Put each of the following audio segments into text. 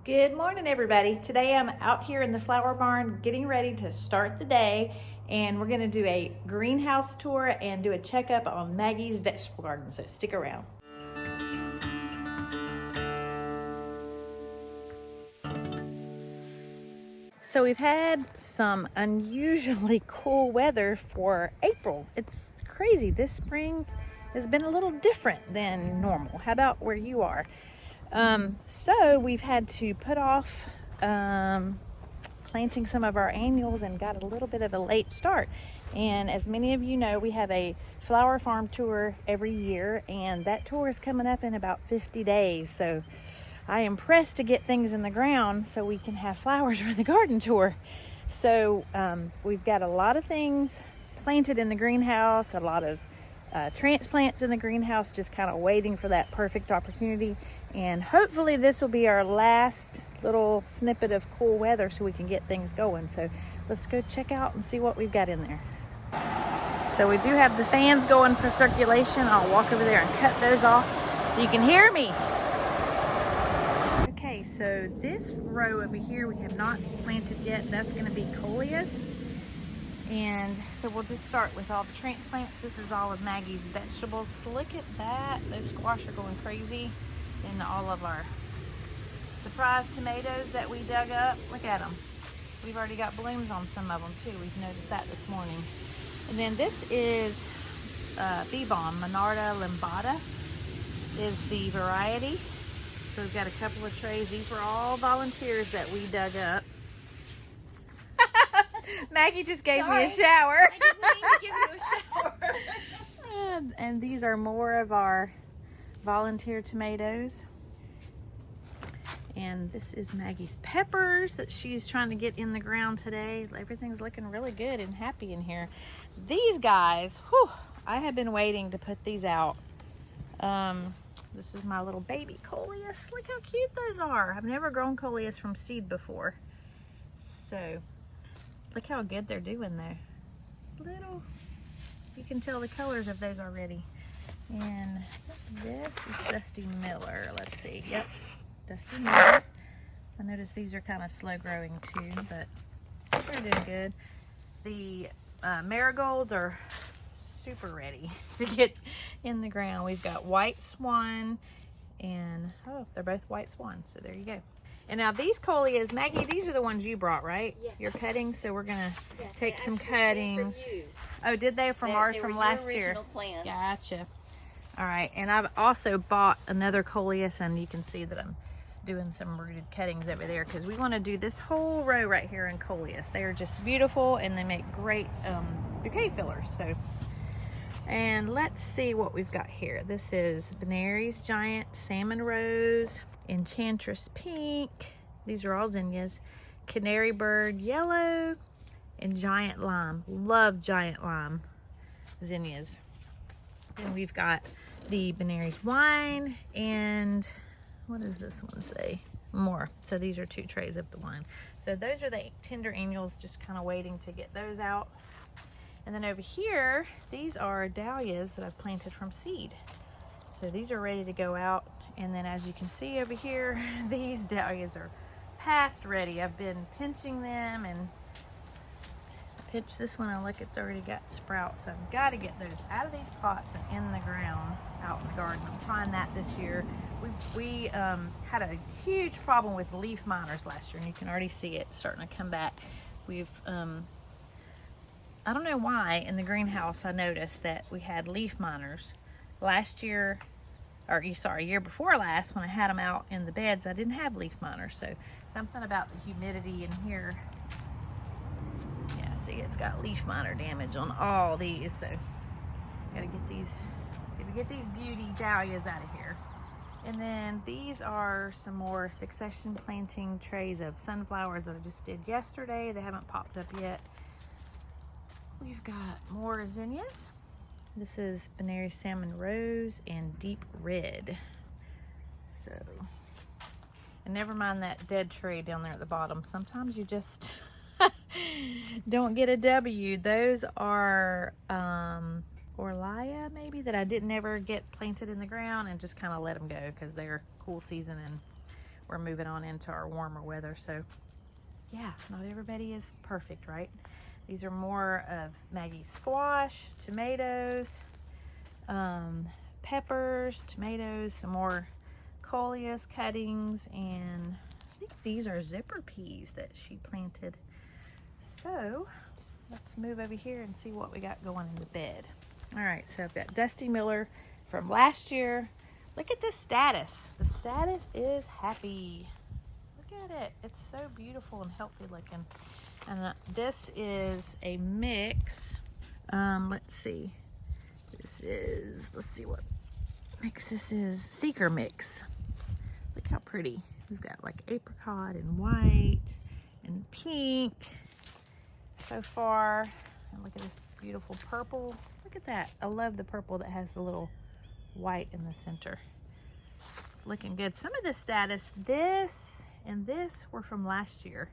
Good morning, everybody. Today I'm out here in the flower barn getting ready to start the day, and we're going to do a greenhouse tour and do a checkup on Maggie's vegetable garden, so stick around. So we've had some unusually cool weather for April. It's crazy. This spring has been a little different than normal. How about where you are? So we've had to put off planting some of our annuals and got a little bit of a late start. And as many of you know, we have a flower farm tour every year, and that tour is coming up in about 50 days. So I am pressed to get things in the ground so we can have flowers for the garden tour. So we've got a lot of things planted in the greenhouse, a lot of transplants in the greenhouse, just kind of waiting for that perfect opportunity. And hopefully this will be our last little snippet of cool weather so we can get things going. So let's go check out and see what we've got in there. So we do have the fans going for circulation. I'll walk over there and cut those off so you can hear me. Okay, so this row over here we have not planted yet. That's going to be coleus. And so we'll just start with all the transplants. This is all of Maggie's vegetables. Look at that. Those squash are going crazy. And all of our surprise tomatoes that we dug up. Look at them. We've already got blooms on some of them too. We've noticed that this morning. And then this is bee balm. Monarda limbata is the variety. So we've got a couple of trays. These were all volunteers that we dug up. Maggie just gave me a shower. I didn't mean to give you a shower. And these are more of our volunteer tomatoes. And this is Maggie's peppers that she's trying to get in the ground today. Everything's looking really good and happy in here. These guys, whew, I have been waiting to put these out. This is my little baby coleus. Look how cute those are. I've never grown coleus from seed before. So look how good they're doing though. Little, you can tell the colors of those already. And this is Dusty Miller. Let's see. Yep, Dusty Miller. I notice these are kind of slow growing too, but they're doing good. The marigolds are super ready to get in the ground. We've got white swan and they're both white swan. So there you go. And now these coleus, Maggie, these are the ones you brought, right? Yes. You're cutting, so we're gonna take some From cuttings. you. Oh, did they from ours They from were last your year? original plants. Gotcha. All right, and I've also bought another coleus, and you can see that I'm doing some rooted cuttings over there because we want to do this whole row right here in coleus. They are just beautiful, and they make great bouquet fillers. So, and let's see what we've got here. This is Benary's Giant Salmon Rose, Enchantress Pink. These are all zinnias. Canary Bird Yellow and Giant Lime. Love Giant Lime zinnias. And we've got the Benary's Wine and what does this one say? More. So these are 2 trays of the wine. So those are the tender annuals, just kind of waiting to get those out. And then over here, these are dahlias that I've planted from seed. So these are ready to go out. And then as you can see over here, these dahlias are past ready. I've been pinching them and pinch this one and look, it's already got sprouts. So I've got to get those out of these pots and in the ground out in the garden. I'm trying that this year. We had a huge problem with leaf miners last year, and you can already see it starting to come back. We've I don't know why in the greenhouse I noticed that we had leaf miners last year. Year before last, when I had them out in the beds, I didn't have leaf miners. So something about the humidity in here. Yeah, see, it's got leaf miner damage on all these. So gotta get these beauty dahlias out of here. And then these are some more succession planting trays of sunflowers that I just did yesterday. They haven't popped up yet. We've got more zinnias. This is Benary's Salmon Rose and Deep Red. So, and never mind that dead tray down there at the bottom. Sometimes you just don't get a W. Those are Orlia maybe that I didn't ever get planted in the ground and just kind of let them go because they're cool season and we're moving on into our warmer weather. So yeah, not everybody is perfect, right? These are more of Maggie's squash, tomatoes, peppers, tomatoes, some more coleus cuttings, and I think these are zipper peas that she planted. So let's move over here and see what we got going in the bed. All right, so I've got Dusty Miller from last year. Look at this status. The status is happy. Look at it. It's so beautiful and healthy looking. And this is a mix. Let's see. Let's see what mix this is. Seeker mix. Look how pretty. We've got like apricot and white and pink so far. And look at this beautiful purple. Look at that. I love the purple that has the little white in the center. Looking good. Some of the status, this and this were from last year.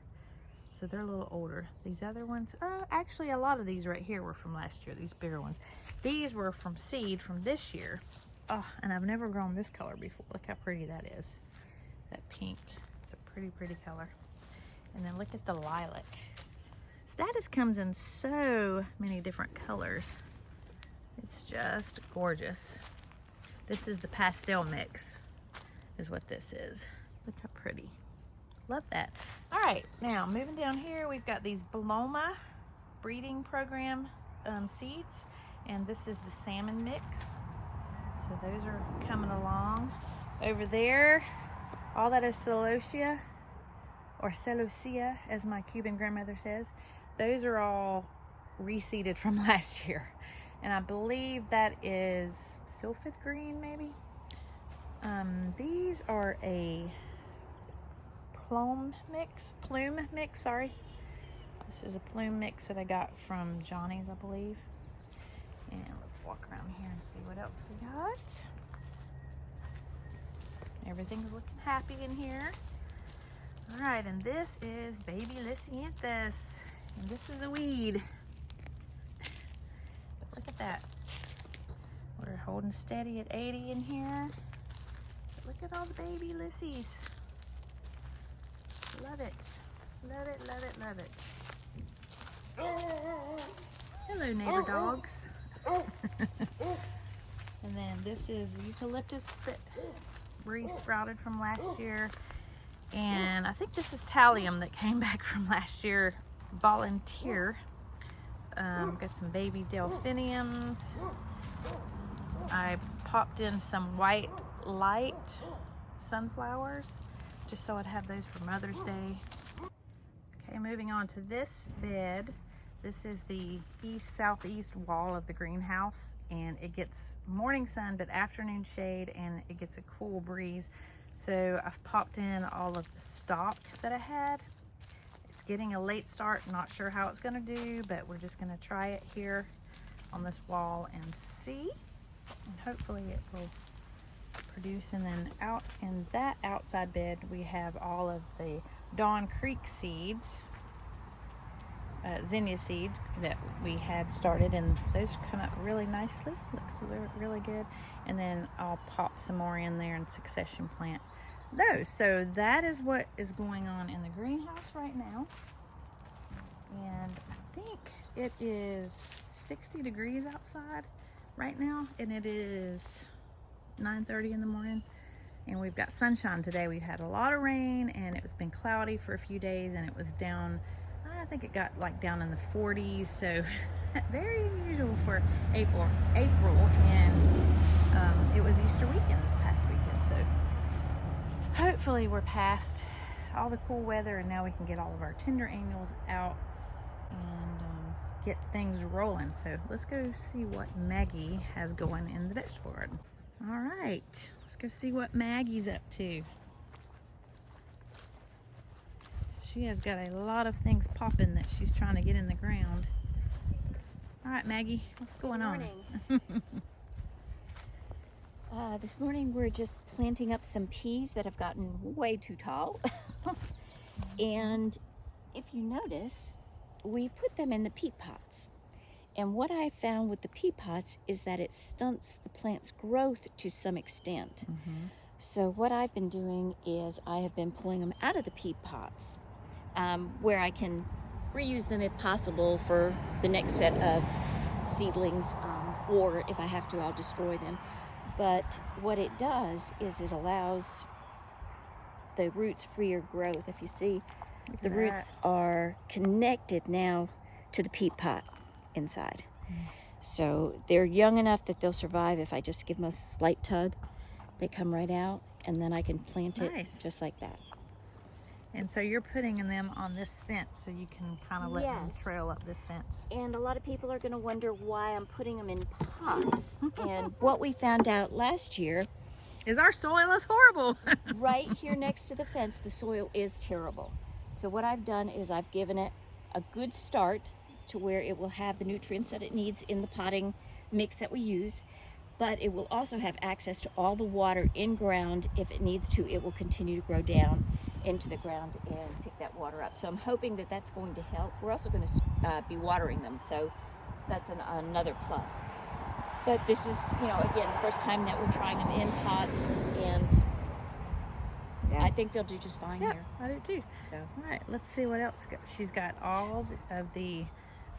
So they're a little older. These other ones, actually a lot of these right here were from last year, these bigger ones. These were from seed from this year. Oh, and I've never grown this color before. Look how pretty that is. That pink. It's a pretty, pretty color. And then look at the lilac. Status comes in so many different colors. It's just gorgeous. This is the pastel mix, is what this is. Look how pretty. Love that. All right, now moving down here, we've got these Bloma breeding program seeds, and this is the salmon mix. So those are coming along. Over there, all that is celosia, or celosia, as my Cuban grandmother says. Those are all reseeded from last year. And I believe that is sylphid green, maybe. These are a plume mix, sorry. This is a plume mix that I got from Johnny's, I believe. And let's walk around here and see what else we got. Everything's looking happy in here. All right, and this is baby Lisianthus, and this is a weed. But look at that. We're holding steady at 80 in here. But look at all the baby lissies. Love it. Love it, love it, love it. Hello, neighbor dogs. And then this is eucalyptus that re-sprouted from last year. And I think this is Thallium that came back from last year. Volunteer. Got some baby delphiniums. I popped in some white light sunflowers, just so I'd have those for Mother's Day. Okay, moving on to this bed. This is the east-southeast wall of the greenhouse, and it gets morning sun but afternoon shade, and it gets a cool breeze. So I've popped in all of the stock that I had. It's getting a late start, not sure how it's gonna do, but we're just gonna try it here on this wall and see. And hopefully it will produce. And then out in that outside bed, we have all of the Dawn Creek seeds, zinnia seeds that we had started, and those come up really nicely. Looks really good. And then I'll pop some more in there and succession plant those. So that is what is going on in the greenhouse right now. And I think it is 60 degrees outside right now, and it is 9:30 in the morning, and we've got sunshine today. We've had a lot of rain, and it's been cloudy for a few days, and it was down, I think it got like down in the 40s, so very unusual for April, and it was Easter weekend this past weekend, so hopefully we're past all the cool weather, and now we can get all of our tender annuals out and get things rolling. So let's go see what Maggie has going in the vegetable garden. All right, let's go see what Maggie's up to. She has got a lot of things popping that she's trying to get in the ground. All right, Maggie, what's going on? This morning we're just planting up some peas that have gotten way too tall. And if you notice, we put them in the peat pots. And what I found with the peat pots is that it stunts the plant's growth to some extent. So what I've been doing is I have been pulling them out of the peat pots, where I can reuse them if possible for the next set of seedlings, or if I have to, I'll destroy them. But what it does is it allows the roots freer growth. If you see, the roots are connected now to the peat pot inside. So they're young enough that they'll survive if I just give them a slight tug. They come right out, and then I can plant it just like that. And so you're putting them on this fence so you can kind of let them trail up this fence. And a lot of people are going to wonder why I'm putting them in pots. And what we found out last year is our soil is horrible. Right here next to the fence, the soil is terrible. So what I've done is I've given it a good start to where it will have the nutrients that it needs in the potting mix that we use, but it will also have access to all the water in ground. If it needs to, it will continue to grow down into the ground and pick that water up. So I'm hoping that that's going to help. We're also going to be watering them, so that's another plus. But this is, again, the first time that we're trying them in pots, and I think they'll do just fine here. I do too. So, all right, let's see what else. She's got all of the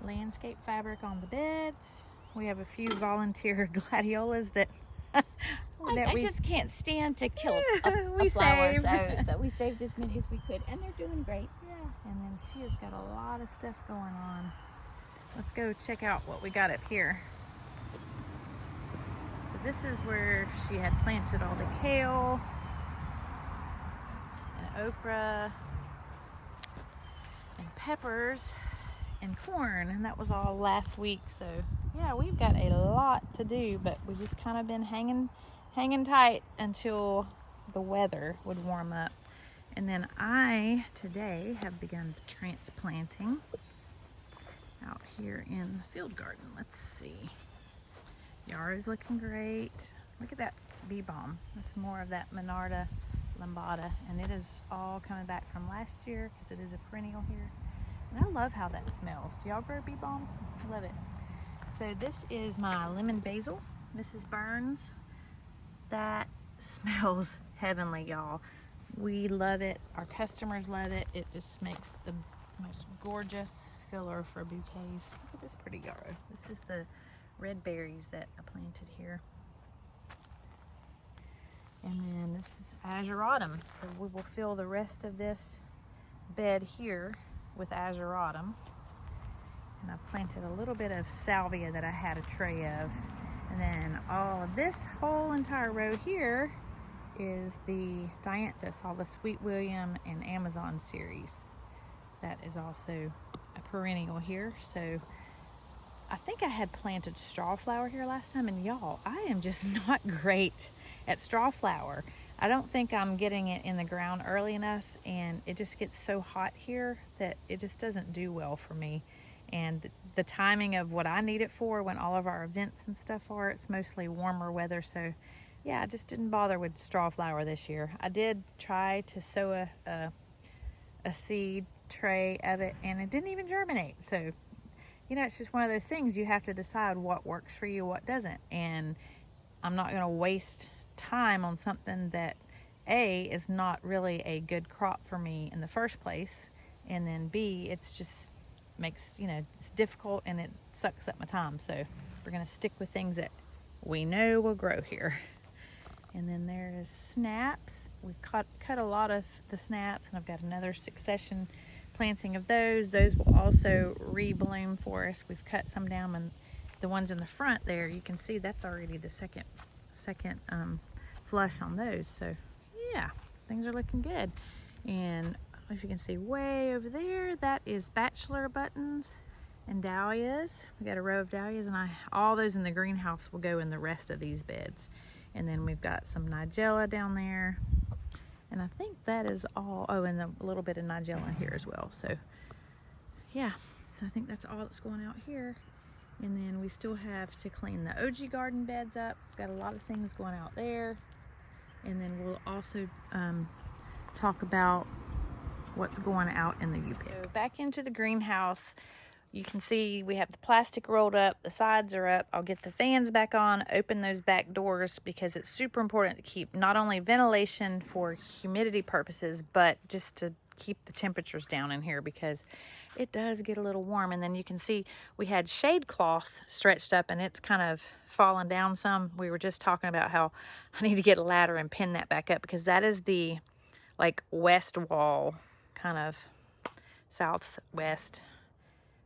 landscape fabric on the beds. We have a few volunteer gladiolas that I just can't stand to kill a flower. So we saved as many as we could, and they're doing great. Yeah. And then she has got a lot of stuff going on. Let's go check out what we got up here. So this is where she had planted all the kale and okra and peppers and corn, and that was all last week. So yeah, we've got a lot to do, but we just kind of been hanging tight until the weather would warm up. And then I today have begun the transplanting out here in the field garden. Let's see. Yarrow's looking great. Look at that bee balm. That's more of that Monarda lambada, and it is all coming back from last year because it is a perennial here. And I love how that smells. Do y'all grow bee balm? I love it. So this is my lemon basil, Mrs. Burns. That smells heavenly, y'all. We love it. Our customers love it. It just makes the most gorgeous filler for bouquets. Look at this pretty yarrow. This is the red berries that I planted here. And then this is ageratum. So we will fill the rest of this bed here with ageratum. And I planted a little bit of salvia that I had a tray of. And then all of this whole entire row here is the dianthus, all the Sweet William and Amazon series. That is also a perennial here. So I think I had planted straw flower here last time, and y'all, I am just not great at straw flower. I don't think I'm getting it in the ground early enough, and it just gets so hot here that it just doesn't do well for me. And the timing of what I need it for, when all of our events and stuff are, it's mostly warmer weather. So yeah, I just didn't bother with straw flower this year. I did try to sow a seed tray of it, and it didn't even germinate. So it's just one of those things. You have to decide what works for you, what doesn't. And I'm not going to waste time on something that A, is not really a good crop for me in the first place, and then B, it's just makes, it's difficult and it sucks up my time. So we're going to stick with things that we know will grow here. And then there's snaps. We've cut a lot of the snaps, and I've got another succession planting of those. Those will also rebloom for us. We've cut some down, and the ones in the front there, you can see that's already the second flush on those. So yeah, things are looking good. And if you can see way over there, that is bachelor buttons and dahlias. We got a row of dahlias, and all those in the greenhouse will go in the rest of these beds. And then we've got some nigella down there, and I think that is all. Oh, and a little bit of nigella here as well. So yeah, so I think that's all that's going out here. And then we still have to clean the OG garden beds up. Got a lot of things going out there. And then we'll also talk about what's going out in the U-pick. So back into the greenhouse. you can see we have the plastic rolled up, the sides are up. I'll get the fans back on, open those back doors because it's super important to keep not only ventilation for humidity purposes, but just to keep the temperatures down in here because it does get a little warm. And then you can see we had shade cloth stretched up and it's kind of fallen down some. We were just talking about how I need to get a ladder and pin that back up because that is the like west wall, kind of southwest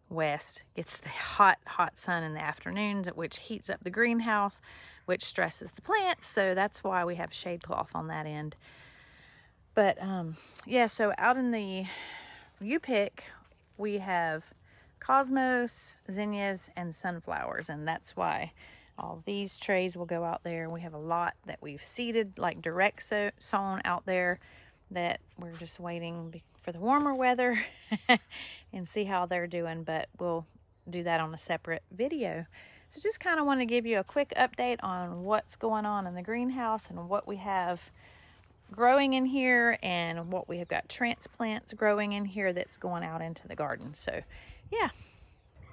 west. Gets the hot sun in the afternoons, which heats up the greenhouse, which stresses the plants. So that's why we have shade cloth on that end. But yeah, so out in the U-pick, we have cosmos, zinnias, and sunflowers, and that's why all these trays will go out there. We have a lot that we've seeded, like direct sown out there, that we're just waiting for the warmer weather and see how they're doing, but we'll do that on a separate video. So just kind of want to give you a quick update on what's going on in the greenhouse and what we have growing in here and what we have got transplants growing in here that's going out into the garden. So yeah.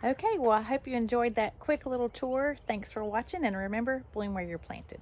Okay, well, I hope you enjoyed that quick little tour. Thanks for watching, and remember, bloom where you're planted.